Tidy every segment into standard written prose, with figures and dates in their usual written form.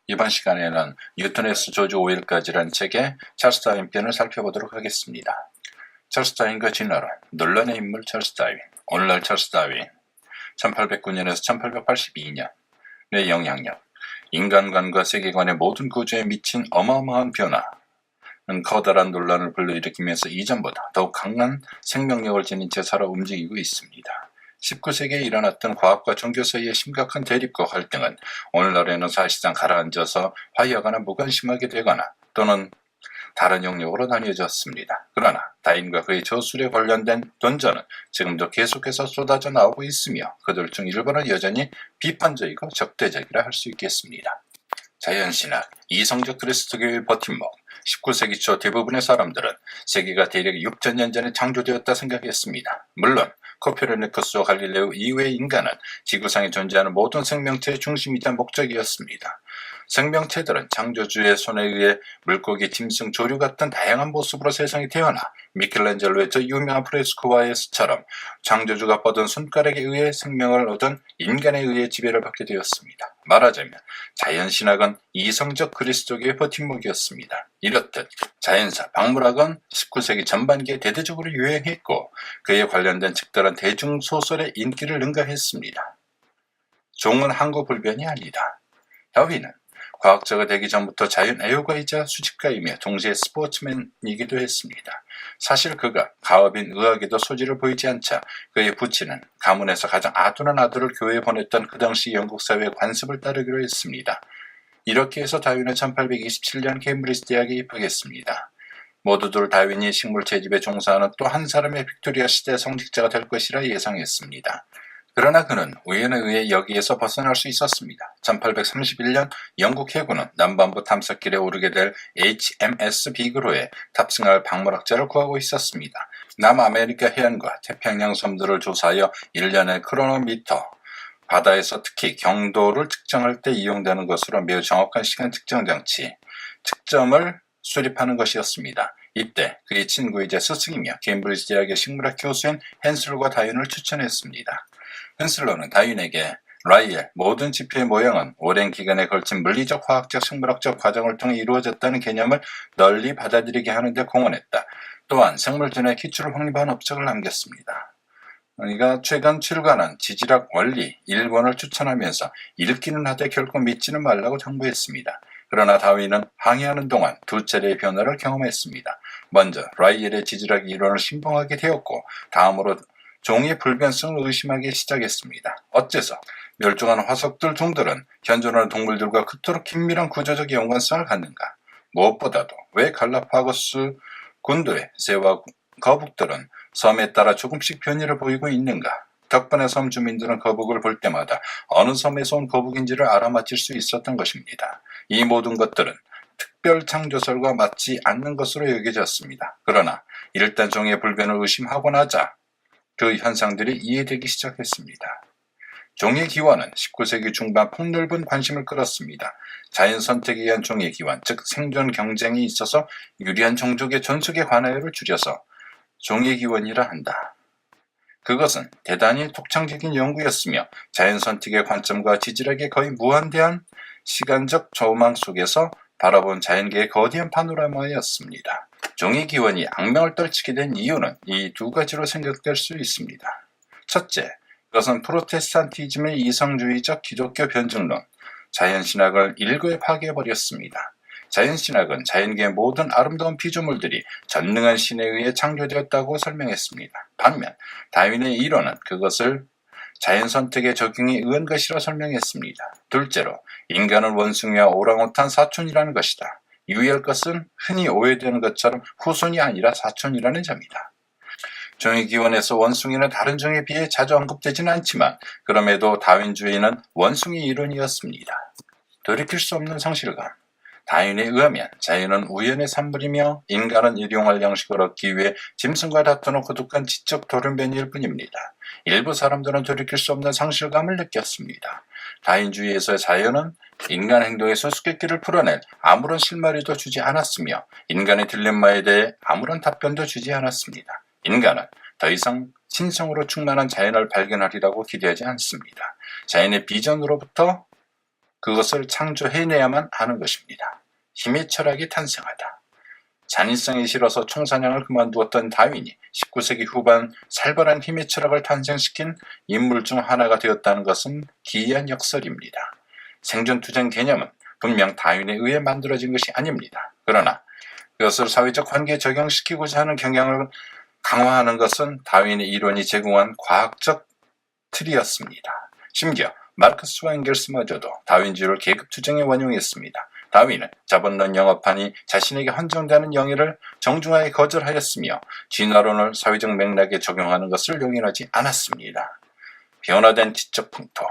이번 시간에는 뉴턴에서 조지 오웰까지라는 책의 찰스 다윈 편을 살펴보도록 하겠습니다. 찰스 다윈과 진화론, 논란의 인물 찰스 다윈, 오늘날 찰스 다윈, 1809년에서 1882년의 영향력, 인간관과 세계관의 모든 구조에 미친 어마어마한 변화는 커다란 논란을 불러일으키면서 이전보다 더욱 강한 생명력을 지닌 채 살아 움직이고 있습니다. 19세기에 일어났던 과학과 종교 사이의 심각한 대립과 갈등은 오늘날에는 사실상 가라앉아서 화해하거나 무관심하게 되거나 또는 다른 영역으로 나뉘어졌습니다. 그러나 다윈과 그의 저술에 관련된 논전은 지금도 계속해서 쏟아져 나오고 있으며 그들 중 일부는 여전히 비판적이고 적대적이라 할 수 있겠습니다. 자연신학, 이성적 그리스도교의 버팀목. 19세기 초 대부분의 사람들은 세계가 대략 6천년 전에 창조되었다 생각했습니다. 물론 코페르니쿠스와 갈릴레오 이후의 인간은 지구상에 존재하는 모든 생명체의 중심이자 목적이었습니다. 생명체들은 창조주의 손에 의해 물고기, 짐승, 조류 같은 다양한 모습으로 세상에 태어나 미켈란젤로의 저 유명한 프레스코화에서처럼 창조주가 뻗은 손가락에 의해 생명을 얻은 인간에 의해 지배를 받게 되었습니다. 말하자면 자연신학은 이성적 그리스도교의 버팀목이었습니다. 이렇듯 자연사, 박물학은 19세기 전반기에 대대적으로 유행했고 그에 관련된 책들은 대중소설의 인기를 능가했습니다. 종은 항구불변이 아니다. 다윈은 과학자가 되기 전부터 자연 애호가이자 수집가이며 동시에 스포츠맨이기도 했습니다. 사실 그가 가업인 의학에도 소질을 보이지 않자 그의 부친은 가문에서 가장 아둔한 아들을 교회에 보냈던 그 당시 영국 사회의 관습을 따르기로 했습니다. 이렇게 해서 다윈은 1827년 케임브리지 대학에 입학했습니다. 모두들 다윈이 식물 채집에 종사하는 또 한 사람의 빅토리아 시대 성직자가 될 것이라 예상했습니다. 그러나 그는 우연에 의해 여기에서 벗어날 수 있었습니다. 1831년 영국 해군은 남반부 탐색길에 오르게 될 HMS 비그로에 탑승할 박물학자를 구하고 있었습니다. 남아메리카 해안과 태평양 섬들을 조사하여 1년의 크로노미터, 바다에서 특히 경도를 측정할 때 이용되는 것으로 매우 정확한 시간 측정 장치, 측정을 수립하는 것이었습니다. 이때 그의 친구이자 스승이며 케임브리지 대학의 식물학 교수인 헨슬과 다윈을 추천했습니다. 헨슬러는 다윈에게 라이엘, 모든 지표의 모양은 오랜 기간에 걸친 물리적, 화학적, 생물학적 과정을 통해 이루어졌다는 개념을 널리 받아들이게 하는 데 공헌했다. 또한 생물전의 기초를 확립한 업적을 남겼습니다. 그러니까 최근 출간한 지질학 원리 1권을 추천하면서 읽기는 하되 결코 믿지는 말라고 당부했습니다. 그러나 다윈은 항해하는 동안 두 차례의 변화를 경험했습니다. 먼저 라이엘의 지질학 이론을 신봉하게 되었고 다음으로 종의 불변성을 의심하기 시작했습니다. 어째서 멸종한 화석들 종들은 현존하는 동물들과 그토록 긴밀한 구조적 연관성을 갖는가? 무엇보다도 왜 갈라파고스 군도의 새와 거북들은 섬에 따라 조금씩 변이를 보이고 있는가? 덕분에 섬 주민들은 거북을 볼 때마다 어느 섬에서 온 거북인지를 알아맞힐 수 있었던 것입니다. 이 모든 것들은 특별 창조설과 맞지 않는 것으로 여겨졌습니다. 그러나 일단 종의 불변을 의심하고 나자 그 현상들이 이해되기 시작했습니다. 종의 기원은 19세기 중반 폭넓은 관심을 끌었습니다. 자연 선택에 의한 종의 기원, 즉 생존 경쟁이 있어서 유리한 종족의 존속에 관하여를 줄여서 종의 기원이라 한다. 그것은 대단히 독창적인 연구였으며 자연 선택의 관점과 지질학의 거의 무한대한 시간적 조망 속에서 바라본 자연계의 거대한 파노라마였습니다. 종의 기원이 악명을 떨치게 된 이유는 이 두 가지로 생각될 수 있습니다. 첫째, 그것은 프로테스탄티즘의 이성주의적 기독교 변증론, 자연신학을 일거에 파괴해버렸습니다. 자연신학은 자연계의 모든 아름다운 피조물들이 전능한 신에 의해 창조되었다고 설명했습니다. 반면 다윈의 이론은 그것을 자연선택의 적용에 의한 것이라 설명했습니다. 둘째로 인간은 원숭이와 오랑우탄 사촌이라는 것이다. 유의할 것은 흔히 오해되는 것처럼 후손이 아니라 사촌이라는 점이다. 종의 기원에서 원숭이는 다른 종에 비해 자주 언급되지는 않지만 그럼에도 다윈주의는 원숭이 이론이었습니다. 돌이킬 수 없는 상실감. 다윈에 의하면 자연은 우연의 산물이며 인간은 일용할 양식을 얻기 위해 짐승과 다투는 고독한 지적 돌연변이일 뿐입니다. 일부 사람들은 돌이킬 수 없는 상실감을 느꼈습니다. 다윈주의에서의 자연은 인간 행동의 수수께끼를 풀어낼 아무런 실마리도 주지 않았으며 인간의 딜레마에 대해 아무런 답변도 주지 않았습니다. 인간은 더 이상 신성으로 충만한 자연을 발견하리라고 기대하지 않습니다. 자연의 비전으로부터 그것을 창조해내야만 하는 것입니다. 힘의 철학이 탄생하다. 잔인성이 싫어서 총사냥을 그만두었던 다윈이 19세기 후반 살벌한 힘의 철학을 탄생시킨 인물 중 하나가 되었다는 것은 기이한 역설입니다. 생존투쟁 개념은 분명 다윈에 의해 만들어진 것이 아닙니다. 그러나 그것을 사회적 관계에 적용시키고자 하는 경향을 강화하는 것은 다윈의 이론이 제공한 과학적 틀이었습니다. 심지어 마르크스와 엥겔스마저도 다윈주의를 계급투쟁에 원용했습니다. 다윈은 자본론 영업판이 자신에게 헌정되는 영예를 정중하게 거절하였으며 진화론을 사회적 맥락에 적용하는 것을 용인하지 않았습니다. 변화된 지적 풍토,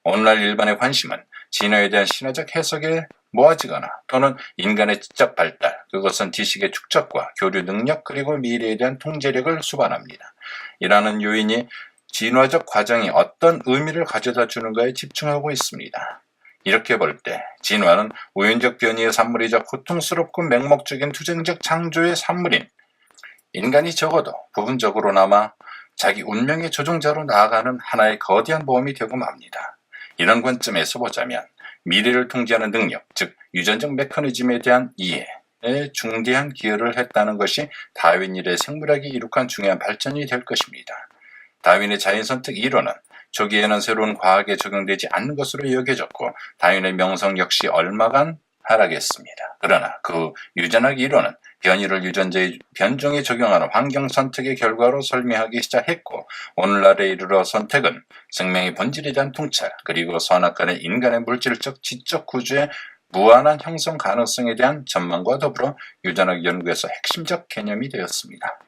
오늘날 일반의 관심은 진화에 대한 신화적 해석에 모아지거나 또는 인간의 지적 발달, 그것은 지식의 축적과 교류 능력 그리고 미래에 대한 통제력을 수반합니다. 이라는 요인이 진화적 과정이 어떤 의미를 가져다 주는가에 집중하고 있습니다. 이렇게 볼 때 진화는 우연적 변이의 산물이자 고통스럽고 맹목적인 투쟁적 창조의 산물인 인간이 적어도 부분적으로나마 자기 운명의 조종자로 나아가는 하나의 거대한 모험이 되고 맙니다. 이런 관점에서 보자면 미래를 통제하는 능력, 즉 유전적 메커니즘에 대한 이해에 중대한 기여를 했다는 것이 다윈 이래 생물학이 이룩한 중요한 발전이 될 것입니다. 다윈의 자연선택 이론은 초기에는 새로운 과학에 적용되지 않는 것으로 여겨졌고 다윈의 명성 역시 얼마간 하락했습니다. 그러나 그 유전학 이론은 변이를 유전자의 변종에 적용하는 환경선택의 결과로 설명하기 시작했고 오늘날에 이르러 선택은 생명의 본질에 대한 통찰 그리고 선악간의 인간의 물질적 지적 구조의 무한한 형성 가능성에 대한 전망과 더불어 유전학 연구에서 핵심적 개념이 되었습니다.